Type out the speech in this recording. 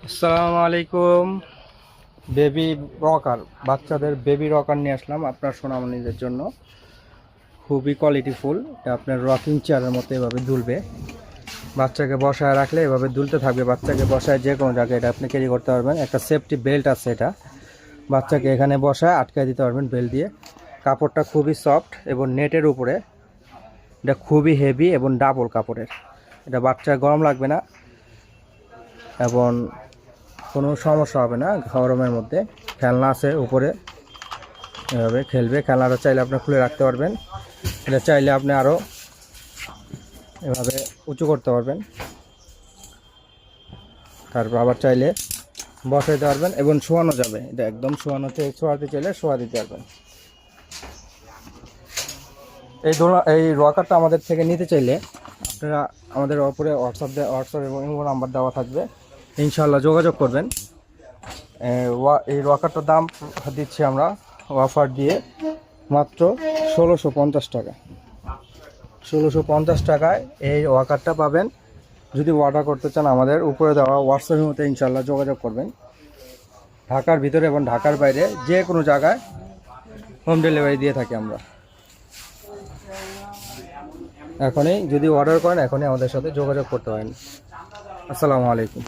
আসসালামু আলাইকুম। Baby rocker, বাচ্চাদের বেবি রকার নিয়ে আসলাম আপনার সোনামণিদের জন্য। খুবই কোয়ালিটিফুল। এটা আপনার রকিং চেয়ারের মতো এভাবে দুলবে। বাচ্চাকে বসায় রাখলে এভাবে দুলতে থাকবে। বাচ্চাকে বসায় যে কোনো জায়গায় এটা আপনি ক্যারি করতে পারবেন। একটা সেফটি বেল্ট আছে, এটা বাচ্চাকে এখানে বসায় আটকায় দিতে পারবেন বেল্ট দিয়ে। কাপড়টা খুবই সফট এবং নেটের উপরে। এটা খুবই হেভি এবং ডাবল কাপড়ের। এটা বাচ্চা গরম লাগবে না এবং কোনো সমস্যা হবে না। গরমের মধ্যে খেলনা আছে উপরে, এভাবে খেলবে। খেলনাটা চাইলে আপনি খুলে রাখতে পারবেন। এটা চাইলে আপনি আরও এভাবে উঁচু করতে পারবেন। তারপর আবার চাইলে বসাইতে পারবেন এবং শোয়ানো যাবে। এটা একদম শোয়াতে চাইলে শোয়া দিতে পারবেন। এই রকারটা আমাদের থেকে নিতে চাইলে আপনারা আমাদের ওপরে হোয়াটসঅ্যাপ এবং ইমো নাম্বার দেওয়া থাকবে, ইনশাআল্লাহ যোগাযোগ করবেন। এই রকারটার দাম দিচ্ছি আমরা অফার দিয়ে মাত্র 1650 টাকা। 1650 টাকায় এই ওয়াকারটা পাবেন। যদি অর্ডার করতে চান আমাদের উপরে দেওয়া হোয়াটসঅ্যাপের মধ্যে ইনশাআল্লাহ যোগাযোগ করবেন। ঢাকার ভিতরে এবং ঢাকার বাইরে যে কোনো জায়গায় হোম ডেলিভারি দিয়ে থাকি আমরা। এখনই যদি অর্ডার করেন এখনই আমাদের সাথে যোগাযোগ করতে পারেন। আসসালামু আলাইকুম।